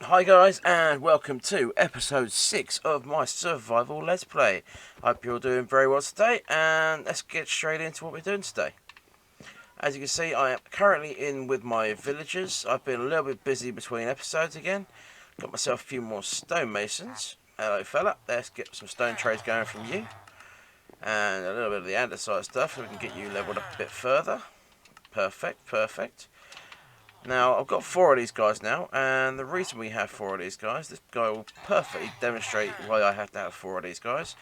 Hi guys, and welcome to episode 6 of my survival let's play. Hope you're doing very well today, and let's get straight into what we're doing today. As you can see, I am currently in with my villagers. I've been a little bit busy between episodes again. Got myself a few more stonemasons. Hello fella, let's get some stone trades going from you. And a little bit of the andesite stuff so we can get you leveled up a bit further. Perfect, perfect. Now, I've got 4 of these guys now, and the reason we have 4 of these guys, this guy will perfectly demonstrate why I have to have 4 of these guys,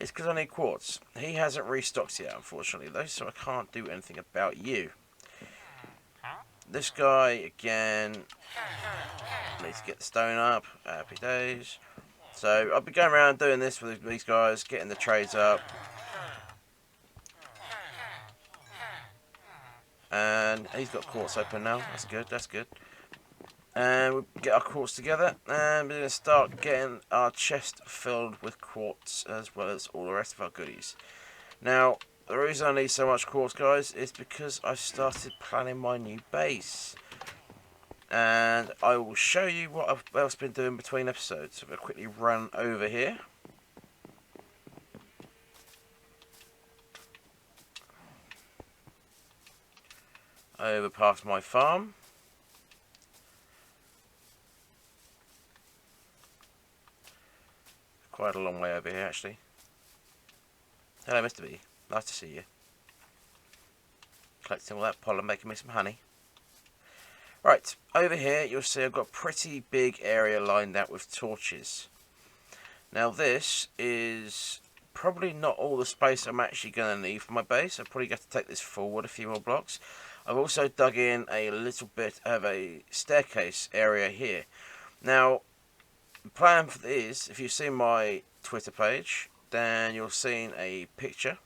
is because I need quartz. He hasn't restocked yet, unfortunately, though, so I can't do anything about you. This guy, again, needs to get the stone up. Happy days. So, I'll be going around doing this with these guys, getting the trades up. And he's got quartz open now. That's good, that's good. And we'll get our quartz together, and we're going to start getting our chest filled with quartz as well as all the rest of our goodies. Now, the reason I need so much quartz, guys, is because I've started planning my new base. And I will show you what I've else been doing between episodes. So we'll quickly run over here. Over past my farm. Quite a long way over here, actually. Hello, Mr. B. Nice to see you. Collecting all that pollen, making me some honey. Right, over here you'll see I've got a pretty big area lined out with torches. Now this is probably not all the space I'm actually going to need for my base. I'll probably have to take this forward a few more blocks. I've also dug in a little bit of a staircase area here. Now, the plan for this, if you've seen my Twitter page, then you'll see a picture.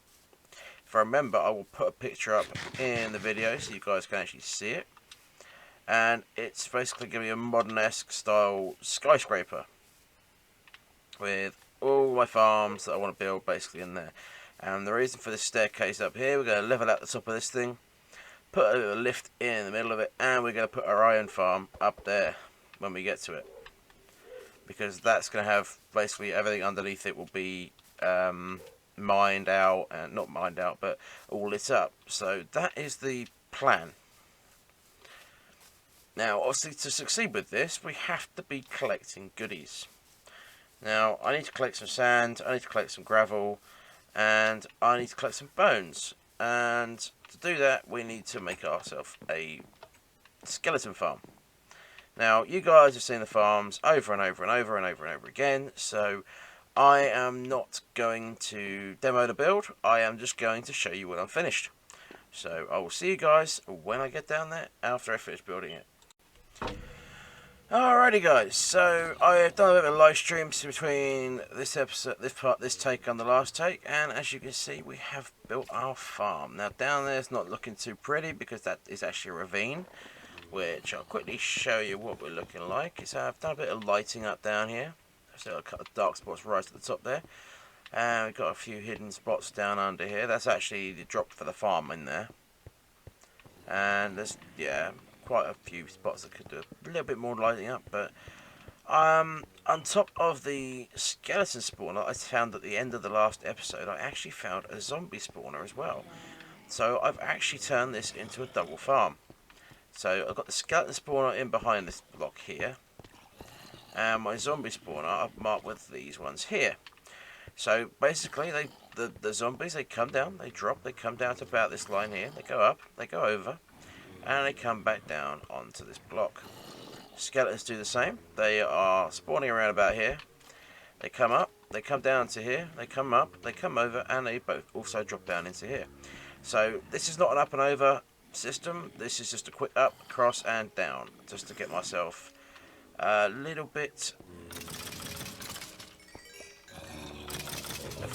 If I remember, I will put a picture up in the video so you guys can actually see it. And it's basically going to be a modern-esque style skyscraper with all my farms that I want to build basically in there. And the reason for this staircase up here, we're going to level out the top of this thing, put a little lift in the middle of it, and we're going to put our iron farm up there when we get to it. Because that's going to have basically everything underneath it will be mined out, and not mined out, but all lit up. So that is the plan. Now, obviously, to succeed with this, we have to be collecting goodies. Now, I need to collect some sand, I need to collect some gravel, and I need to collect some bones. And to do that, we need to make ourselves a skeleton farm. Now, you guys have seen the farms over and over and over and over and over again, so I am not going to demo the build. I am just going to show you when I'm finished. So I will see you guys when I get down there after I finish building it. Alrighty guys, so I have done a bit of a live stream between this episode, this take and the last take, and as you can see we have built our farm. Now down there it's not looking too pretty because that is actually a ravine, which I'll quickly show you what we're looking like. So I've done a bit of lighting up down here, so a couple of dark spots right at the top there, and we've got a few hidden spots down under here. That's actually the drop for the farm in there, and there's quite a few spots that could do a little bit more lighting up. But on top of the skeleton spawner I found at the end of the last episode, I actually found a zombie spawner as well. So I've actually turned this into a double farm. So I've got the skeleton spawner in behind this block here, and my zombie spawner I've marked with these ones here. So basically the zombies, they come down, they drop, they come down to about this line here, they go up, they go over, and they come back down onto this block. Skeletons do the same. They are spawning around about here. They come up, they come down to here, they come up, they come over, and they both also drop down into here. So this is not an up and over system. This is just a quick up, across, and down, just to get myself a little bit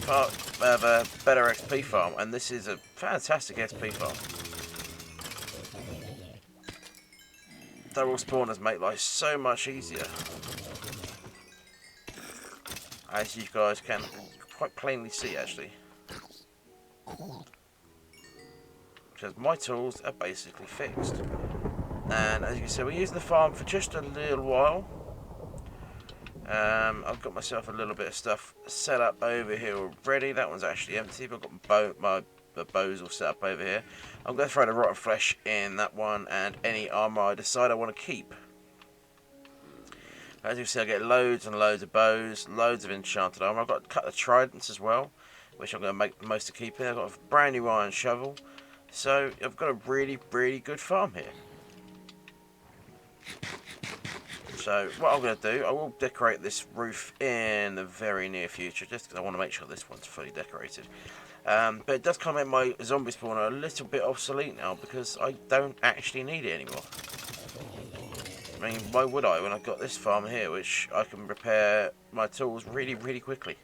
of a better XP farm. And this is a fantastic XP farm. Double spawners make life so much easier, as you guys can quite plainly see actually, because my tools are basically fixed. And as you can see, we're using the farm for just a little while, I've got myself a little bit of stuff set up over here already. That one's actually empty, but I've got my bows all set up over here. I'm going to throw the rotten flesh in that one and any armour I decide I want to keep. As you can see, I get loads and loads of bows, loads of enchanted armour. I've got a couple of tridents as well, which I'm going to make the most of keeping. I've got a brand new iron shovel. So I've got a really, really good farm here. So what I'm going to do, I will decorate this roof in the very near future, just because I want to make sure this one's fully decorated. But it does kind of make my zombie spawner a little bit obsolete now, because I don't actually need it anymore. I mean, why would I when I've got this farm here, which I can repair my tools really, really quickly.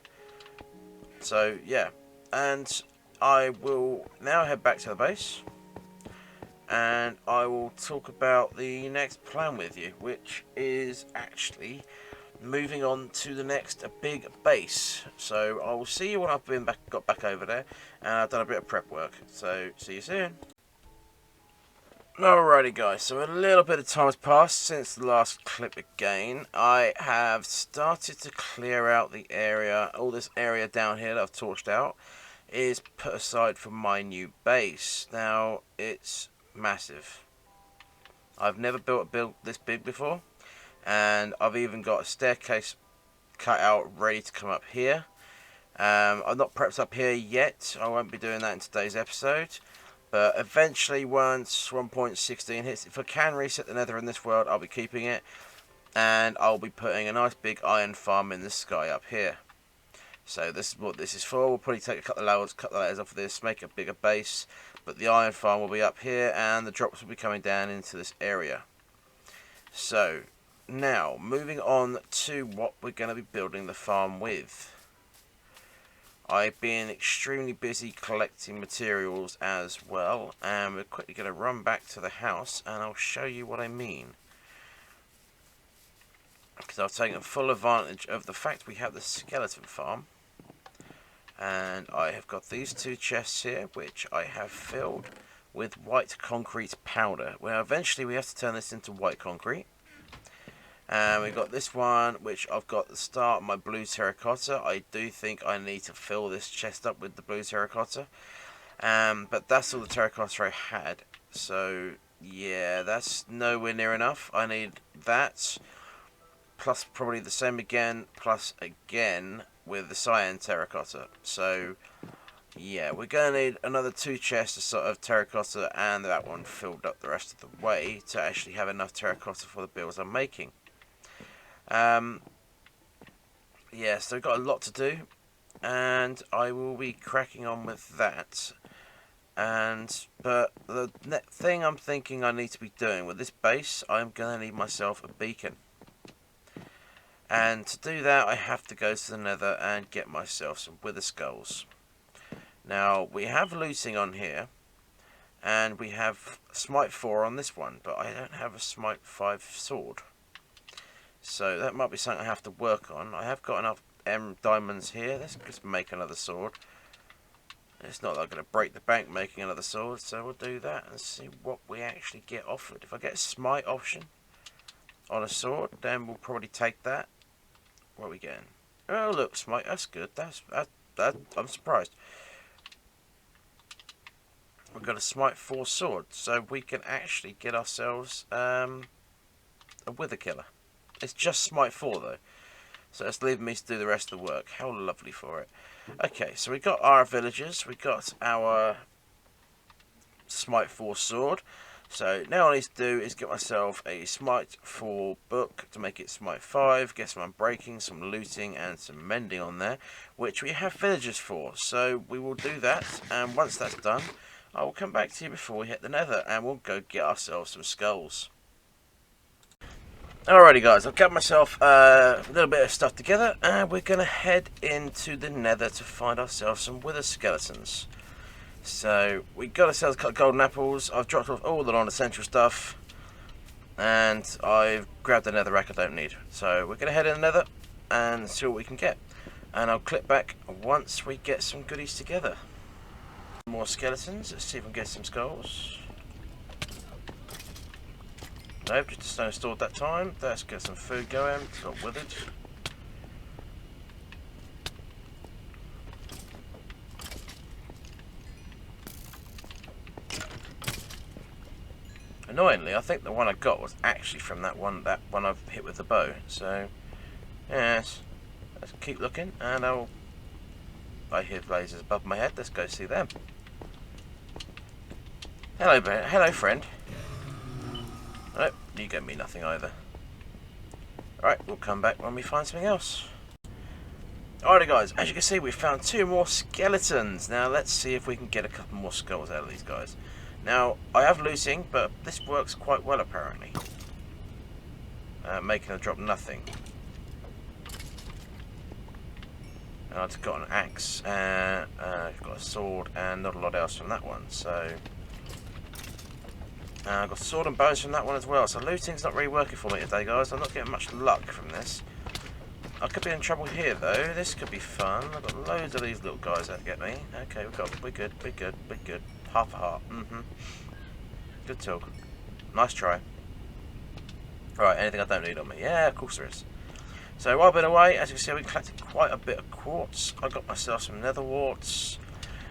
So, yeah. And I will now head back to the base. And I will talk about the next plan with you, which is actually moving on to the next big base. So I will see you when I've got back over there, and I've done a bit of prep work. So see you soon. Alrighty guys, so a little bit of time has passed since the last clip again. I have started to clear out the area. All this area down here that I've torched out is put aside for my new base. Now it's massive. I've never built a build this big before, and I've even got a staircase cut out ready to come up here. I've not prepped up here yet. I won't be doing that in today's episode, but eventually once 1.16 hits, if I can reset the Nether in this world, I'll be keeping it, and I'll be putting a nice big iron farm in the sky up here. So this is what this is for. We'll probably take a couple of layers, cut the layers off of this, make a bigger base, but the iron farm will be up here and the drops will be coming down into this area. So now moving on to what we're going to be building the farm with. I've been extremely busy collecting materials as well, and we're quickly going to run back to the house and I'll show you what I mean. Because I've taken full advantage of the fact we have the skeleton farm. And I have got these two chests here, which I have filled with white concrete powder. Well, eventually we have to turn this into white concrete. And we've got this one, which I've got the start of my blue terracotta. I do think I need to fill this chest up with the blue terracotta. But that's all the terracotta I had. So, yeah, that's nowhere near enough. I need that, plus probably the same again, plus again with the cyan terracotta. So yeah, we're going to need another 2 chests of sort of terracotta, and that one filled up the rest of the way to actually have enough terracotta for the builds I'm making. Yeah, so we've got a lot to do, and I will be cracking on with that. But the thing I'm thinking I need to be doing with this base, I'm going to need myself a beacon. And to do that, I have to go to the Nether and get myself some wither skulls. Now, we have looting on here, and we have smite 4 on this one, but I don't have a smite 5 sword. So that might be something I have to work on. I have got enough diamonds here. Let's just make another sword. It's not like I'm going to break the bank making another sword, so we'll do that and see what we actually get offered. If I get a smite option on a sword, then we'll probably take that. What are we getting? Oh look, smite, that's good. I'm surprised. We've got a smite 4 sword, so we can actually get ourselves a wither killer. It's just smite 4 though, so it's leaving me to do the rest of the work. How lovely for it. Okay, so we got our villagers, we got our smite 4 sword. So now all I need to do is get myself a smite 4 book to make it smite 5, get some unbreaking, some looting and some mending on there, which we have villagers for. So we will do that, and once that's done, I will come back to you before we hit the Nether and we'll go get ourselves some skulls. Alrighty guys, I've got myself a little bit of stuff together and we're going to head into the Nether to find ourselves some wither skeletons. So we got ourselves a couple of golden apples. I've dropped off all the non-essential stuff, and I've grabbed the nether rack I don't need. So we're going to head in the Nether and see what we can get, and I'll clip back once we get some goodies together. More skeletons. Let's see if we can get some skulls. Nope, just a stone stored that time. Let's get some food going. It's got withered. annoyingly, I think the one I got was actually from that one I've hit with the bow. So, yes, let's keep looking, and I hear lasers above my head. Let's go see them. Hello, friend. Nope, you get me nothing either. Alright, we'll come back when we find something else. Alrighty guys, as you can see we found 2 more skeletons. Now let's see if we can get a couple more skulls out of these guys. Now, I have looting, but this works quite well apparently. Making a drop nothing. And I've just got an axe, I've got a sword, and not a lot else from that one, so... I've got sword and bows from that one as well, so looting's not really working for me today guys. I'm not getting much luck from this. I could be in trouble here though. This could be fun. I've got loads of these little guys that get me. Okay, we're good. Half a heart. Good talk. Nice try. Right, anything I don't need on me? Yeah, of course there is. So while I've been away, as you can see, we collected quite a bit of quartz. I got myself some nether warts,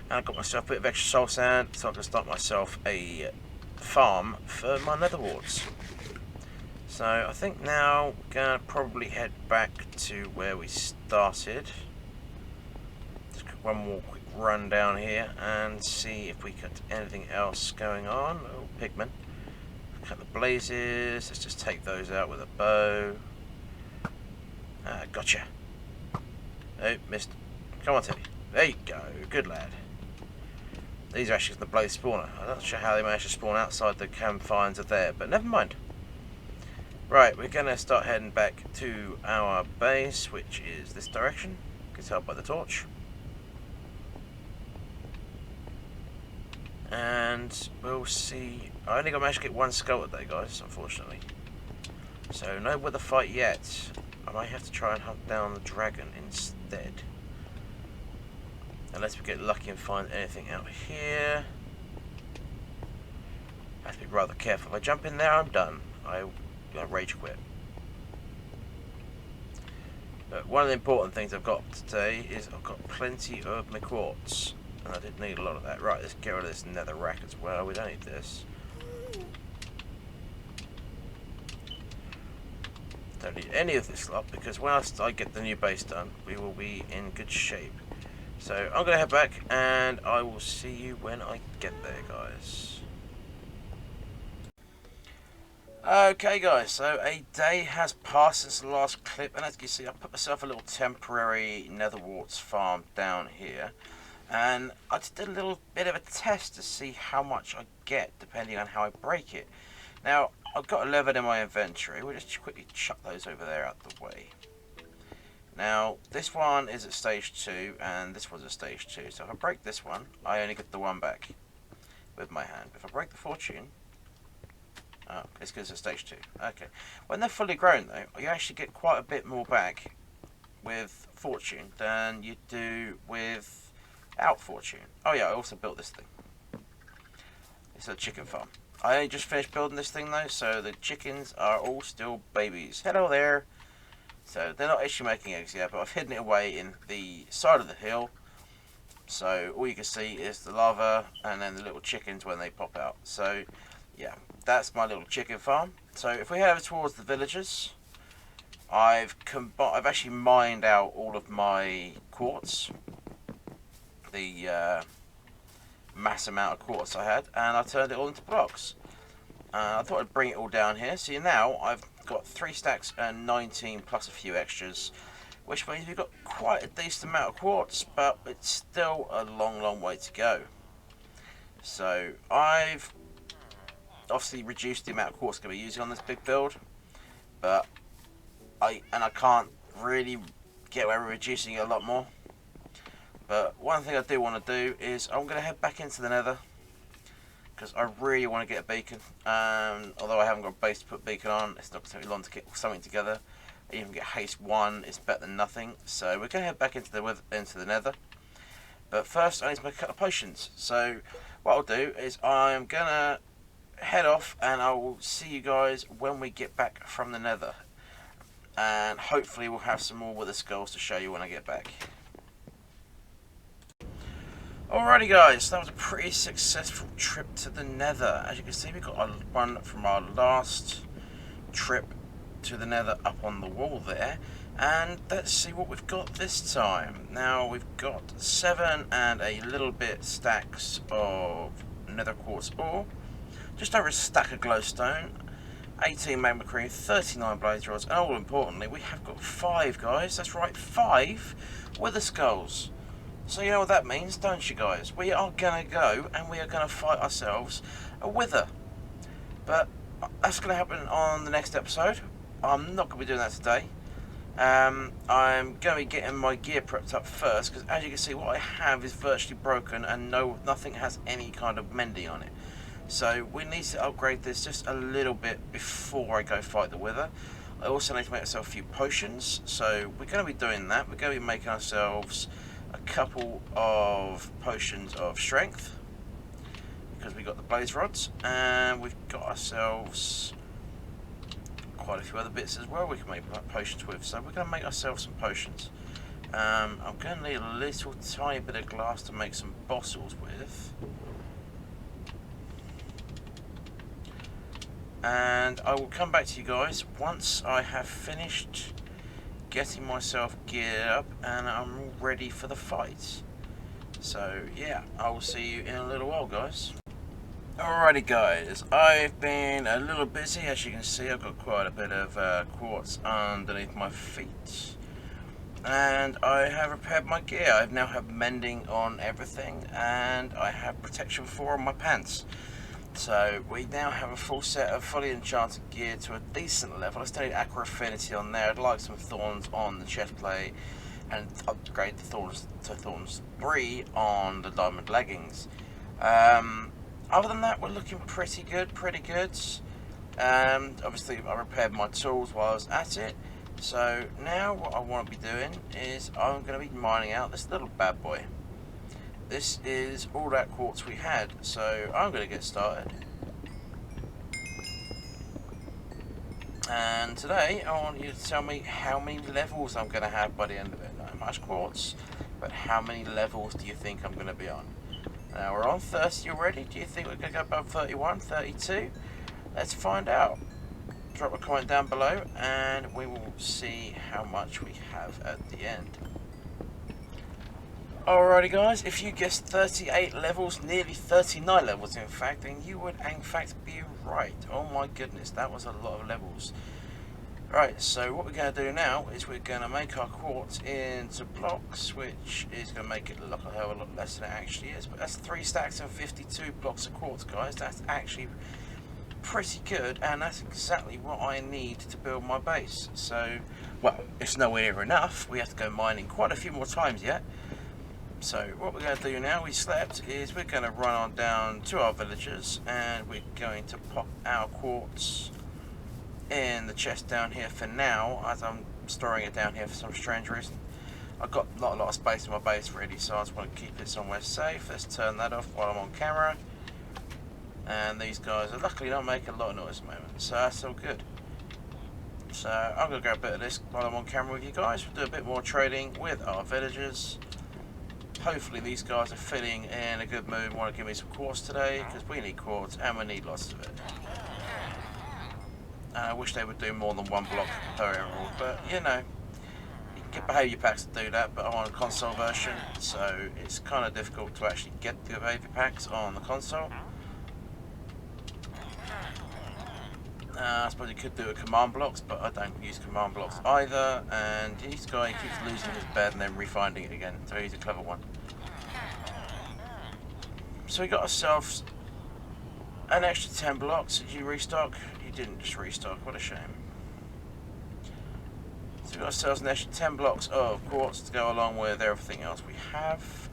and I got myself a bit of extra soul sand, so I can start myself a farm for my nether warts. So I think now we're gonna probably head back to where we started. Just one more quick run down here and see if we got anything else going on. Oh, pigmen. Cut the blazes. Let's just take those out with a bow. Gotcha. Oh, missed. Come on, Teddy. There you go. Good lad. These are actually the blaze spawner. I'm not sure how they managed to spawn outside the campfires are there, but never mind. Right, we're going to start heading back to our base, which is this direction. You can tell by the torch. And we'll see. I only got managed to get 1 skull today, guys, unfortunately. So no weather fight yet. I might have to try and hunt down the dragon instead. Unless we get lucky and find anything out here. Have to be rather careful. If I jump in there, I'm done. I rage quit. But one of the important things I've got today is I've got plenty of my quartz. And I did need a lot of that. Right, let's get rid of this nether rack as well. We don't need this. Don't need any of this lot because whilst I get the new base done, we will be in good shape. So I'm going to head back and I will see you when I get there, guys. Okay guys, so a day has passed since the last clip, and as you can see I put myself a little temporary nether warts farm down here, and I just did a little bit of a test to see how much I get depending on how I break it. Now I've got 11 in my inventory. We'll just quickly chuck those over there out the way. Now this one is at stage 2 and this one's at stage 2, so if I break this one I only get the 1 back with my hand. If I break the fortune, oh, it's because it's stage 2. Okay. When they're fully grown though, you actually get quite a bit more back with fortune than you do without fortune. Oh yeah, I also built this thing. It's a chicken farm. I only just finished building this thing though, so the chickens are all still babies. Hello there. So they're not actually making eggs yet, but I've hidden it away in the side of the hill. So all you can see is the lava and then the little chickens when they pop out. So yeah, that's my little chicken farm. So if we head over towards the villages, I've actually mined out all of my quartz, the mass amount of quartz I had, and I turned it all into blocks. I thought I'd bring it all down here. See, now I've got 3 stacks and 19 plus a few extras, which means we've got quite a decent amount of quartz, but it's still a long way to go. So I've obviously reduced the amount of quartz I'm going to be using on this big build, but I can't really get away with reducing it a lot more. But one thing I do want to do is I'm going to head back into the nether, because I really want to get a beacon. Although I haven't got a base to put a beacon on, it's not going to take me long to get something together. I even get haste 1, it's better than nothing. So we're going to head back into the nether. But first I need to make a couple of potions. So what I'll do is I'm going to head off and I will see you guys when we get back from the nether. And hopefully we'll have some more wither skulls to show you when I get back. Alrighty guys, that was a pretty successful trip to the Nether. As you can see, we got one from our last trip to the Nether up on the wall there. And let's see what we've got this time. Now we've got 7 and a little bit stacks of Nether quartz ore, just over a stack of glowstone, 18 magma cream, 39 blaze rods, and all importantly, we have got 5 guys. That's right, 5 wither skulls. So you know what that means, don't you guys? We are going to go and we are going to fight ourselves a wither. But that's going to happen on the next episode. I'm not going to be doing that today. I'm going to be getting my gear prepped up first, because as you can see, what I have is virtually broken and nothing has any kind of mending on it. So we need to upgrade this just a little bit before I go fight the wither. I also need to make myself a few potions, so we're going to be doing that. We're going to be making ourselves a couple of potions of strength, because we got the blaze rods, and we've got ourselves quite a few other bits as well we can make potions with. So we're going to make ourselves some potions. I'm going to need a little tiny bit of glass to make some bottles with, and I will come back to you guys once I have finished getting myself geared up and I'm all ready for the fight. So yeah, I will see you in a little while, guys. Alrighty guys, I've been a little busy. As you can see, I've got quite a bit of quartz underneath my feet, and I have repaired my gear. I now have mending on everything, and I have protection 4 on my pants. So we now have a full set of fully enchanted gear to a decent level. I still need aqua affinity on there. I'd like some thorns on the chest plate and upgrade the thorns to thorns 3 on the diamond leggings. Other than that, we're looking pretty good. Obviously I repaired my tools while I was at it. So now what I want to be doing is I'm going to be mining out this little bad boy. This is all that quartz we had, so I'm going to get started. And today I want you to tell me how many levels I'm going to have by the end of it. Not much quartz, but how many levels do you think I'm going to be on? Now we're on 30 already. Do you think we're going to go above 31, 32? Let's find out. Drop a comment down below and we will see how much we have at the end. Alrighty guys, if you guessed 38 levels, nearly 39 levels in fact, then you would in fact be right. Oh my goodness, that was a lot of levels. Right, so what we're going to do now is we're going to make our quartz into blocks, which is going to make it look a hell of a lot less than it actually is. But that's 3 stacks and 52 blocks of quartz, guys. That's actually pretty good, and that's exactly what I need to build my base. So, well, it's nowhere near enough. We have to go mining quite a few more times yet. So what we're going to do now, we slept, is we're going to run on down to our villagers and we're going to pop our quartz in the chest down here for now, as I'm storing it down here for some strange reason. I've got not a lot of space in my base really, so I just want to keep it somewhere safe. Let's turn that off while I'm on camera. And these guys are luckily not making a lot of noise at the moment, so that's all good. So I'm going to grab a bit of this while I'm on camera with you guys. We'll do a bit more trading with our villagers. Hopefully these guys are feeling in a good mood and want to give me some quartz today, because we need quartz and we need lots of it. And I wish they would do more than 1 block per emerald, but you know, you can get behaviour packs to do that, but I'm on a console version, so it's kind of difficult to actually get the behaviour packs on the console. I suppose you could do it with command blocks, but I don't use command blocks either, and this guy keeps losing his bed and then refinding it again, so he's a clever one. So we got ourselves an extra 10 blocks. Did you restock? You didn't just restock, what a shame. So we got ourselves an extra 10 blocks of quartz to go along with everything else we have.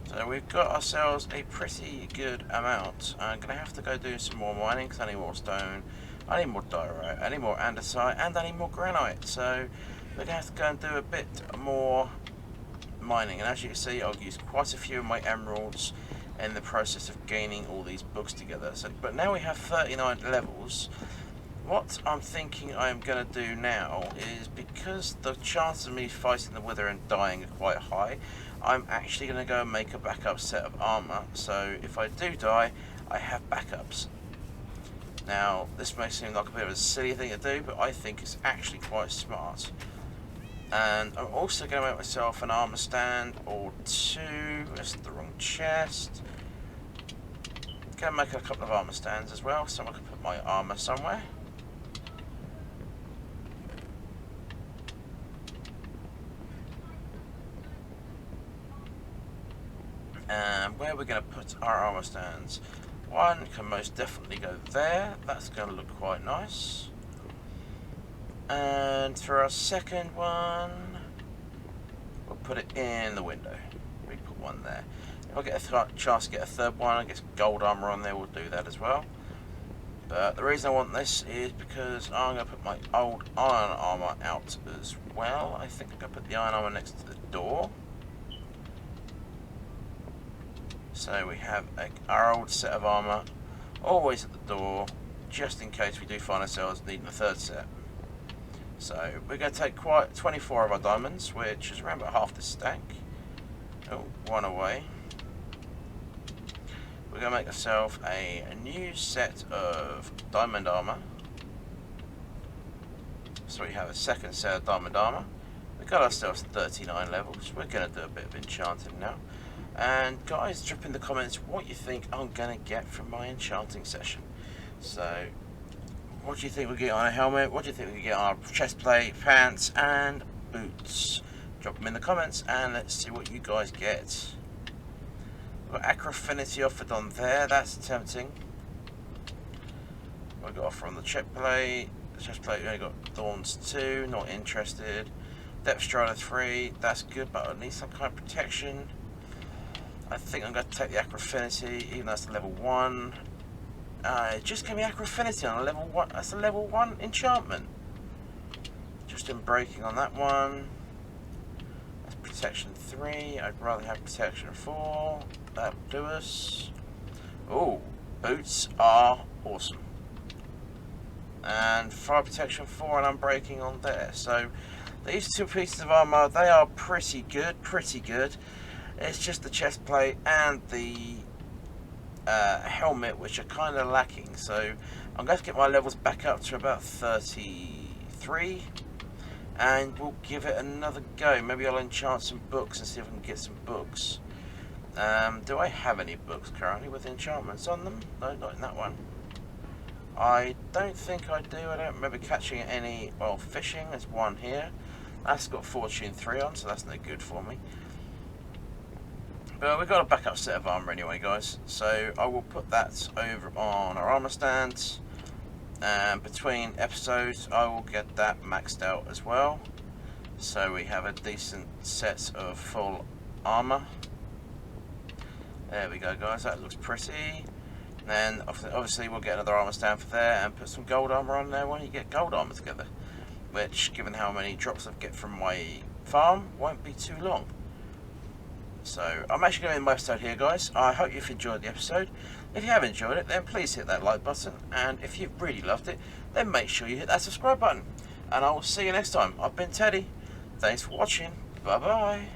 So we've got ourselves a pretty good amount. I'm going to have to go do some more mining because I need more stone, I need more diorite, I need more andesite, and I need more granite. So we're going to have to go and do a bit more mining. And as you can see, I've used quite a few of my emeralds in the process of gaining all these books together. So, but now we have 39 levels. what I'm thinking I'm going to do now is, because the chances of me fighting the wither and dying are quite high, I'm actually going to go and make a backup set of armour, so if I do die, I have backups. Now, this may seem like a bit of a silly thing to do, but I think it's actually quite smart. And I'm also going to make myself an armour stand or two. That's the wrong chest. Going to make a couple of armour stands as well, so I can put my armour somewhere. And where are we going to put our armour stands? One can most definitely go there. That's going to look quite nice. And for our second one, we'll put it in the window. We put one there. If I get a chance to get a third one, I get some gold armour on there, we'll do that as well. But the reason I want this is because I'm going to put my old iron armour out as well. I think I'm going to put the iron armour next to the door. So we have our old set of armour always at the door, just in case we do find ourselves needing a third set. So we're going to take 24 of our diamonds, which is around about half the stack. Oh, one away. We're going to make ourselves a new set of diamond armour. So we have a second set of diamond armour. We've got ourselves 39 levels. We're going to do a bit of enchanting now. And guys, drop in the comments what you think I'm going to get from my enchanting session. So, what do you think we get on a helmet? What do you think we get on our chest plate, pants and boots? Drop them in the comments and let's see what you guys get. We've got Acro Affinity offered on there, that's tempting. We've got offer on the chest plate. The chest plate, we only got Thorns 2, not interested. Depth Strider 3, that's good, but I need some kind of protection. I think I'm going to take the Acro Affinity, even though that's a level 1. It just gave me Acro Affinity on a level 1. That's a level 1 enchantment. Just in breaking on that one. That's protection 3. I'd rather have protection 4. That'll do us. Oh, boots are awesome. And fire protection 4 and unbreaking on there. So these two pieces of armour, they are pretty good, pretty good. It's just the chest plate and the helmet which are kind of lacking, so I'm going to get my levels back up to about 33 and we'll give it another go. Maybe I'll enchant some books and see if I can get some books. Do I have any books currently with enchantments on them? No, not in that one. I don't think I do. I don't remember catching any. Well, fishing, there's one here. That's got Fortune 3 on, so that's no good for me. But we've got a backup set of armour anyway, guys, so I will put that over on our armour stands, and between episodes I will get that maxed out as well, so we have a decent set of full armour. There we go, guys, that looks pretty. And then obviously we'll get another armour stand for there and put some gold armour on there when you get gold armour together, which, given how many drops I get from my farm, won't be too long. So I'm actually going to end my episode here, guys. I hope you've enjoyed the episode. If you have enjoyed it, then please hit that like button, and if you've really loved it, then make sure you hit that subscribe button. And I will see you next time. I've been Teddy. Thanks for watching. Bye bye.